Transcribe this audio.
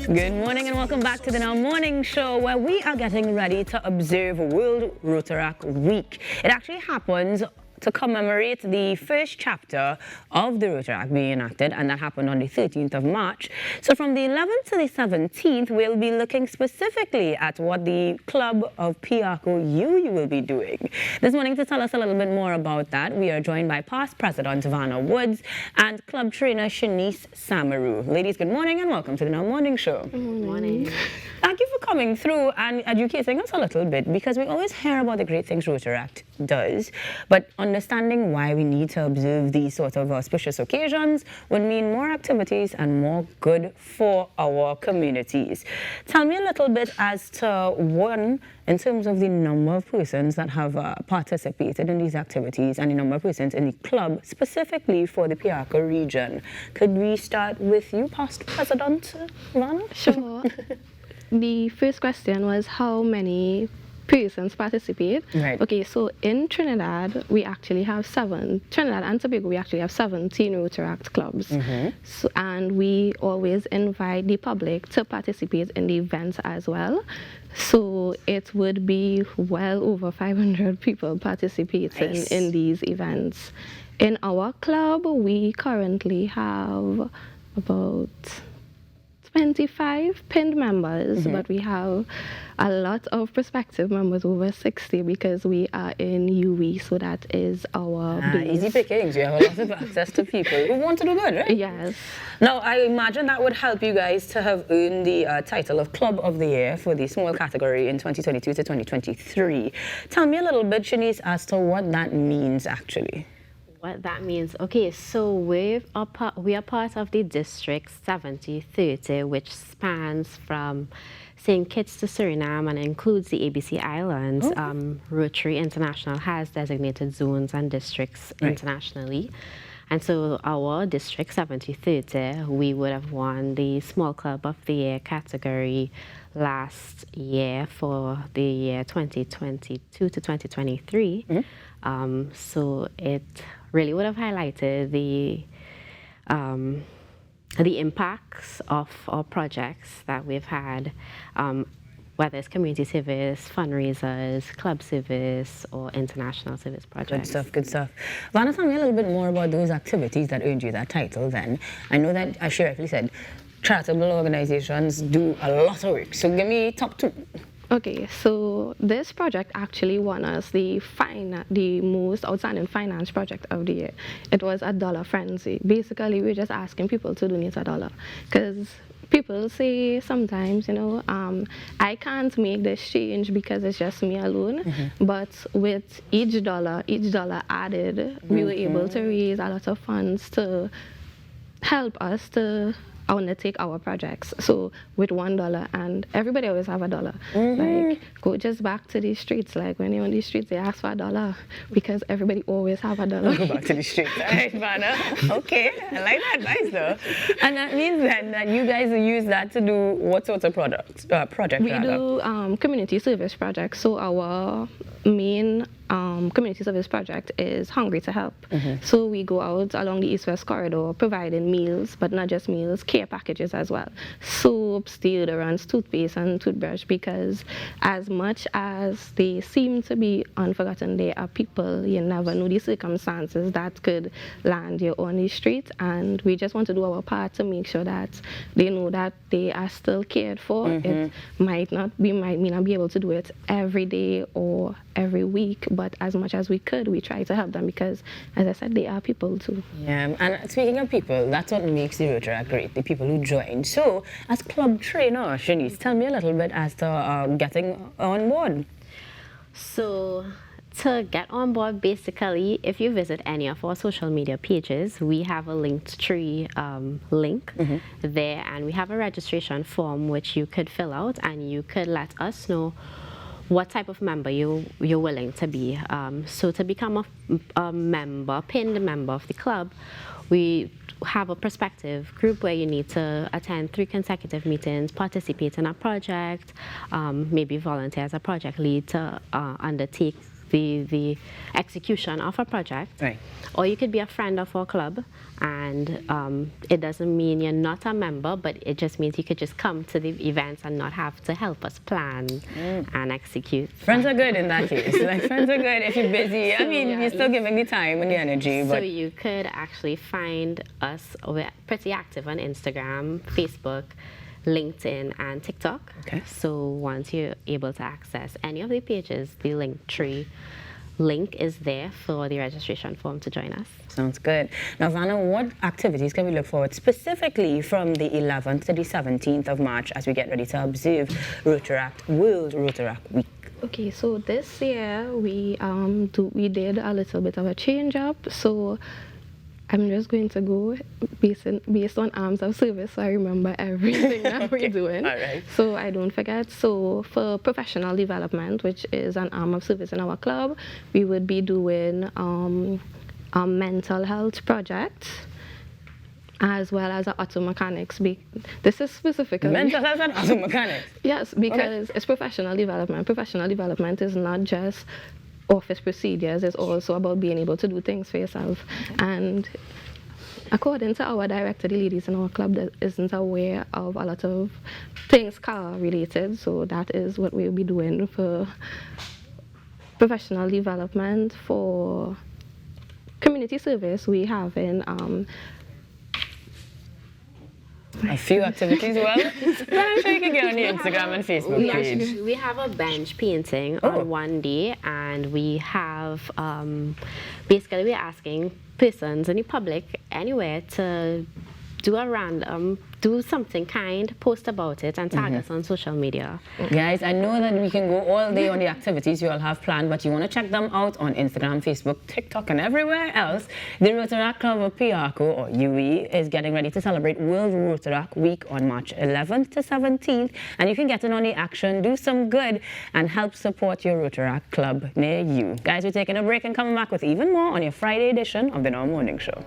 Good morning and welcome back to the Now Morning Show, where we are getting ready to observe World Rotaract Week. It actually happens to commemorate the first chapter of the Rotaract being enacted, and that happened on the 13th of March. So from the 11th to the 17th, we'll be looking specifically at what the Club of Piarco you will be doing. This morning, to tell us a little bit more about that, we are joined by past President Vanna Woods and Club Trainer Shanice Samaru. Ladies, good morning and welcome to the Now Morning Show. Good morning. Thank you for coming through and educating us a little bit, because we always hear about the great things Rotaract does, but understanding why we need to observe these sort of auspicious occasions would mean more activities and more good for our communities. Tell me a little bit as to, one, in terms of the number of persons that have participated in these activities and the number of persons in the club specifically for the Piarco region. Could we start with you, past President Vanna? Sure. The first question was how many persons participate. Right. Okay, so in Trinidad, we actually have Trinidad and Tobago, we actually have 17 Rotaract clubs. So, and we always invite the public to participate in the events as well. So it would be well over 500 people participating in these events. In our club, we currently have about 25 pinned members, but we have a lot of prospective members, over 60, because we are in UE, so that is our base. Easy pickings. You have a lot of access to people who want to do good, right? Yes. Now, I imagine that would help you guys to have earned the title of Club of the Year for the small category in 2022 to 2023. Tell me a little bit, Shanice, as to what that means, actually. What that means? Okay, so we are part of the District 7030, which spans from St. Kitts to Suriname and includes the ABC Islands. Rotary International has designated zones and districts internationally. And so our District 7030, we would have won the Small Club of the Year category last year for the year 2022 to 2023. So it really would have highlighted the impacts of our projects that we've had, whether it's community service, fundraisers, club service, or international service projects. Good stuff, good stuff. Vanna, tell me a little bit more about those activities that earned you that title then. I know that, as she rightly said, charitable organizations do a lot of work. So give me top two. Okay, so this project actually won us the most outstanding finance project of the year. It was a dollar frenzy. Basically, we're just asking people to donate $1, because people say sometimes, you know, I can't make this change because it's just me alone. But with each dollar added, we were able to raise a lot of funds to help us to undertake our projects. So with $1, and everybody always have $1. Like, go just back to the streets. Like, when you're on the streets, they ask for $1 because everybody always have $1. Go back to the streets. All right, Vanna. Okay, I like that advice though. And that means then that you guys use that to do what sorts of project? We do community service projects. So our main community service project is Hungry to Help. So we go out along the East-West corridor providing meals, but not just meals, care packages as well. Soaps, deodorants, toothpaste, and toothbrush, because as much as they seem to be unforgotten, there are people, you never know the circumstances that could land you on the street, and we just want to do our part to make sure that they know that they are still cared for. It might not be able to do it every day or every week, but as much as we could, we try to help them, because, as I said, they are people too. Yeah, and speaking of people, that's what makes the Rotaract great, the people who join. So, as club trainer, Shanice, tell me a little bit as to getting on board. So, to get on board, basically, if you visit any of our social media pages, we have a Linktree link there, and we have a registration form which you could fill out, and you could let us know what type of member you're willing to be. So to become a member, pinned member of the club, we have a prospective group where you need to attend 3 consecutive meetings, participate in a project, maybe volunteer as a project lead to undertake the execution of a project. Right. Or you could be a friend of our club, and it doesn't mean you're not a member, but it just means you could just come to the events and not have to help us plan and execute. Friends are good in that case. Like, friends are good if you're busy. I mean, you're still giving the time and the energy. So But you could actually find us. We're pretty active on Instagram, Facebook, LinkedIn, and TikTok. Okay. So once you're able to access any of the pages, the Linktree link is there for the registration form to join us. sounds good. Now, Vanna, what activities can we look forward specifically from the 11th to the 17th of March as we get ready to observe World Rotaract Week? Okay, so this year we did a little bit of a change up. So I'm just going to go based on arms of service, so I remember everything that we're doing. All right. So I don't forget. So for professional development, which is an arm of service in our club, we would be doing a mental health project, as well as auto mechanics. This is specifically Mental health and auto mechanics. Yes, because it's professional development. Professional development is not just office procedures, it's also about being able to do things for yourself. And according to our director, the ladies in our club that isn't aware of a lot of things car related, so that is what we'll be doing for professional development. For community service, we have in A few activities, well, I'm sure you can get on the Instagram and Facebook page. We have a bench painting on one day, and we have basically we're asking persons in the public anywhere to do something kind, post about it, and tag us on social media. Guys, I know that we can go all day on the activities you all have planned, but you want to check them out on Instagram, Facebook, TikTok, and everywhere else. The Rotaract Club of Piarco, or UE, is getting ready to celebrate World Rotaract Week on March 11th to 17th, and you can get in on the action, do some good, and help support your Rotaract Club near you. Guys, we're taking a break and coming back with even more on your Friday edition of the Now Morning Show.